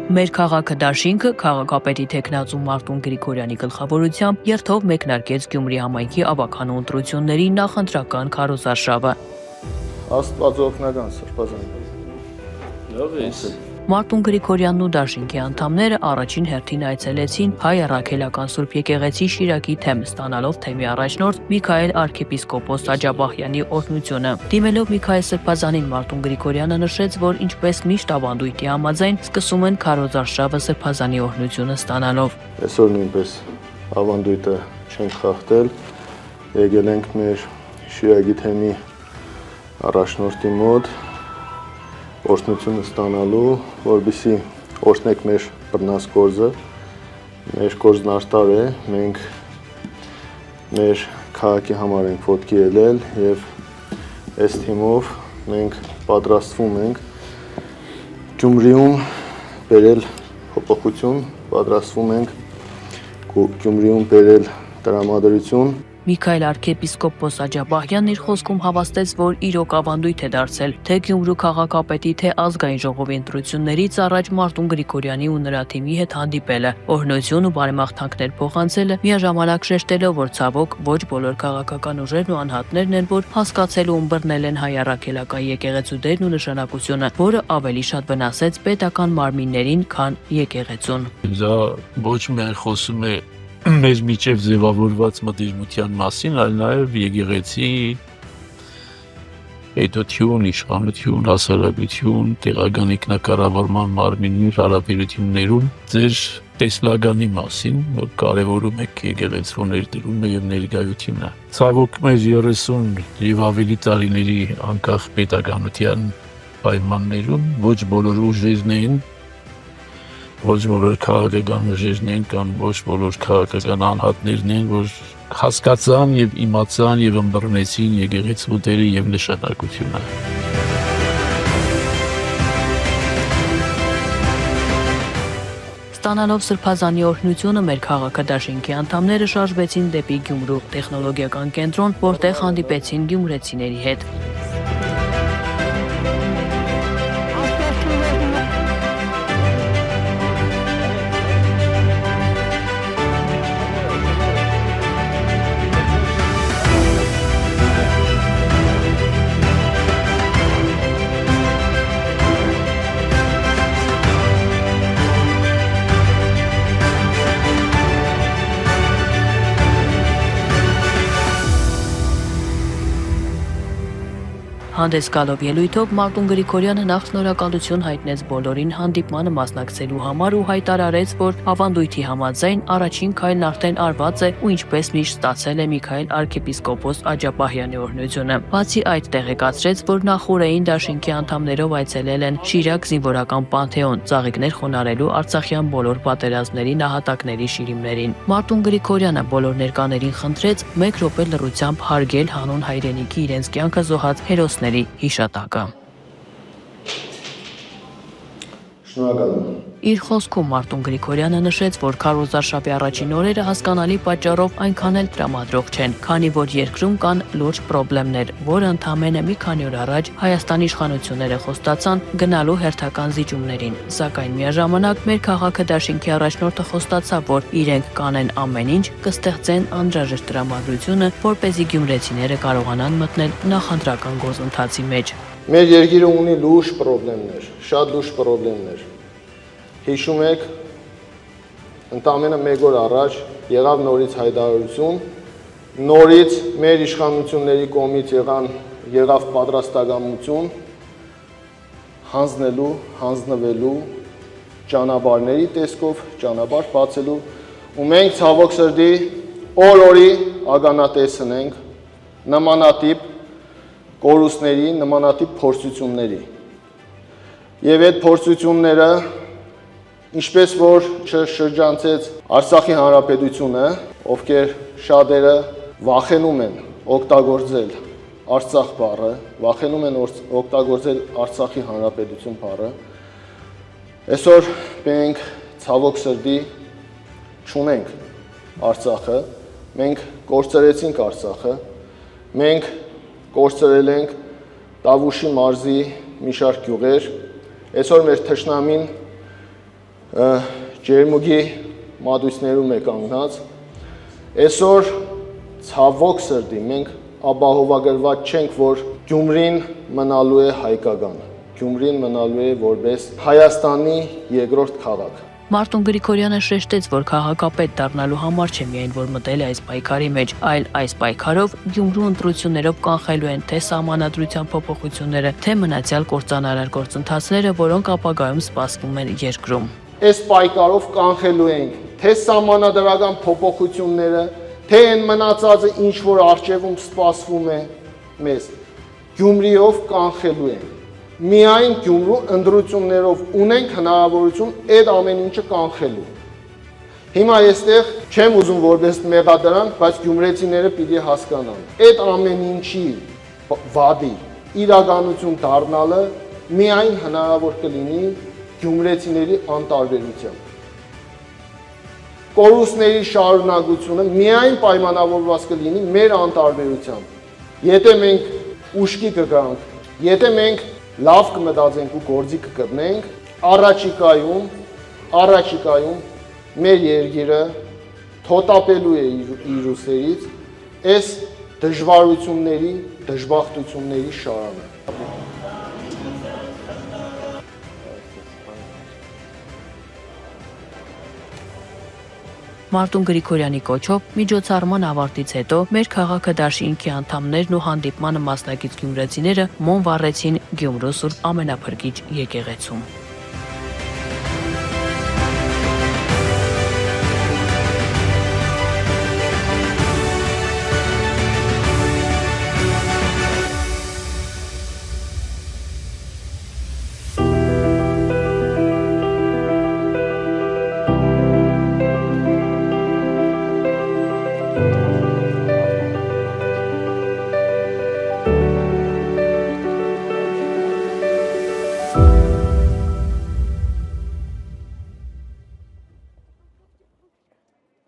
Մեր քաղաքը դաշինքը քաղաքապետի թեկնածու Մարտուն Գրիգորյանի գլխավորությամբ երթով մեկնարկեց Գյումրի համայնքի ավագանու ընտրությունների նախընտրական քարոզարշավը։ Աստված օգնական սրբազան։ Լավ է։ Մարտուն Գրիգորյանն ու դաշինքի անդամները առաջին հերթին այցելեցին հայ առաքելական Սուրբ եկեղեցի Շիրակի թեմ, ստանալով թեմի առաջնորդ Միքայել arczepiskopos Աջաբահյանի օրհնությունը։ Դիմելով Միքայել Սրբազանին Մարտուն Գրիգորյանը նշեց, որ ինչպես միշտ ավանդույթի համաձայն սկսում են քարոզարշավը Սրբազանի օրհնությունը ստանալով։ Այսօր նույնպես ավանդույթը չենք խախտել, եկել ենք մեր Շիրակի թեմի առաջնորդի մոտ օրհնությունը ստանալու, որպեսզի օրհնենք մեր բռնած գործը, մեր գործն արտար է, մենք մեր քաղաքի համար ենք ոտքի ելել եւ այս թիմով մենք պատրաստվում ենք Գյումրիում բերել փոփոխություն, պատրաստվում ենք Գյումրիում բերել տրամադրություն։ Միքայել arczepiskopos Աջաբահյանն իր խոսքում հավաստեց, որ իրոք ավանդույթ է դարձել, թե Գյումրու քաղաքապետի, թե ազգային ժողովի ընտրություններից առաջ Մարտուն Գրիգորյանի ու նրա թիմի հետ հանդիպելը, օրհնություն ու բարեմաղթանքներ փոխանցելը, միաժամանակ շեշտելով, որ ցավոք ոչ բոլոր քաղաքական ուժերն ու անհատներն են, որ հասկացել ու ըմբռնել են հայ առաքելական եկեղեցու դերն ու նշանակությունը, որը ավելի շատ վնասեց պետական մարմիններին, քան եկեղեցուն։ Դա ոչ միայն խոսում է մեզ միջև ձևավորված մտերմության մասին, այլ նաև եկեղեցի պետություն, իշխանություն, հասարակություն, տեղական ինքնակառավարման մարմինի հարաբերություններում ձեր տեսլականի մասին, որ կարևորում եք եկեղեցու ներդրումը եւ ներկայությունը։ Ցավոք մեր 30 եւ ավելի տարիների անկախ պետականության պայմաններում ոչ բոլոր ուժերն են, ոչ բոլոր քաղաքական ուժերն են կամ ոչ բոլոր քաղաքական անհատներն են, որ հասկացան եւ իմացան եւ ըմբռնեցին եկեղեցու դերը եւ նշանակությունը։ Ստանալով Սրբազանի օրհնությունը մեր քաղաքը դաշինքի անդամները շարժվեցին դեպի Գյումրու տեխնոլոգիական կենտրոն, որտեղ հանդիպեցին գյումրեցիների հետ։ Հանդես գալով ելույթով Մարտուն Գրիգորյանը նախ շնորհակալություն հայտնեց բոլորին հանդիպմանը մասնակցելու համար ու հայտարարեց, որ ավանդույթի համաձայն առաջին քայլն արդեն արված է ու ինչպես միշտ ստացել է Միքայել arczepiskopos Աջաբահյանի օրհնությունը։ Բացի այդ տեղեկացրեց, որ նախորդային դաշինքի անդամներով այցելել են Շիրակ զինվորական պանթեոն, ծաղիկներ խոնարհելու Արցախյան բոլոր պատերազմների նահատակների շիրիմներին։ Մարտուն Գրիգորյանը բոլոր ներկաներին խնդրեց 1 րոպե լռությամբ հարգել հանուն հայրենիքի իրենց կյանքը զոհած հերոսների հիշատակը։ Շնորհակալ եմ։ Իր խոսքում Մարտուն Գրիգորյանը նշեց, որ քարոզարշավի առաջին օրերը հասկանալի պատճառով այնքան էլ տրամադրող չեն, քանի որ երկրում կան լուրջ խնդիրներ, որը ընդամենը մի քանի օր առաջ Հայաստանի իշխանությունները խոստացան գնալու հերթական զիջումներին, սակայն միաժամանակ մեր քաղաքը դաշինքի առաջնորդը խոստացավ, որ իրենք կանեն ամեն ինչ, կստեղծեն անհրաժեշտ տրամադրությունը, որպեսզի գյումրեցիները կարողանան մտնել նախընտրական գործընթացի մեջ։ Մեր երկիրը ունի լուրջ խնդիրներ, շատ լուրջ խնդիրներ։ Հիշում եք, ընդամենը 1 օր առաջ եղավ նորից հայտարարություն, նորից մեր իշխանությունների կողմից եղավ պատրաստակամություն հանձնվելու ճանապարհների տեսքով ճանապարհ բացելու ու մենք ցավոք սրտի օր-օրի ականատեսն ենք նմանատիպ կորուստների, նմանատիպ փորձությունների։ Եվ այդ փորձությունները, ինչպես որ շրջանցեց Արցախի Հանրապետությունը, ովքեր շատերը վախենում են օգտագործել Արցախ բառը, վախենում են օգտագործել Արցախի Հանրապետություն բառը, այսօր մենք ցավոք սրտի չունենք Արցախը, մենք կորցրեցինք Արցախը, մենք կորցրել ենք Տավուշի մարզի մի շարք գյուղեր, այսօր մեր թշնամին ջերմուգի մատույցներում է կանգնած։ Այսօր ցավոք սրտի մենք ապահովագրված չենք, որ Գյումրին մնալու է հայկական։ Գյումրին մնալու է որպես Հայաստանի երկրորդ քաղաք։ Մարտուն Գրիգորյանը շեշտեց, որ քաղաքապետ դառնալու համար չէ միայն որ մտել է այս պայքարի մեջ, այլ այս պայքարով Գյումրու ընտրություններով կանխելու են թե սահմանադրության փոփոխությունները, թե մնացյալ կործանարար գործընթացները, որոնք ապագայում սպասվում են երկրում։ Այս պայքարով կանխելու ենք թե սահմանադրական փոփոխությունները, թե այն մնացածը, ինչ որ առջևում սպասվում է մեզ, Գյումրիով կանխելու ենք։ Միայն Գյումրու ընտրություններով ունենք հնարավորություն այդ ամեն ինչը կանխելու։ Հիմա այստեղ չեմ ուզում որպես մեղադրանք, բայց գյումրեցիները պիտի հասկանան։ Այդ ամեն ինչի վադի իրականություն դառնալը միայն հնարավոր կլինի գյումրեցիների անտարբերությամբ։ Կորուստների շարունակությունը միայն պայմանավորված կլինի մեր անտարբերությամբ։ Եթե մենք ուշքի կգանք, եթե մենք լավ կմտածենք ու գործի կգտնենք, առաջիկայում մեր երկիրը թոթափելու է իր ուսերից այս դժվարությունների, դժբախտությունների շարանը։ Մարտուն Գրիգորյանի կոչով միջոցառման ավարտից հետո մեր քաղաքը դաշինքի անդամներն ու հանդիպմանը մասնակից գյումրեցիները մոմ վառեցին Գյումրու Սուրբ Ամենափրկիչ եկեղեցում։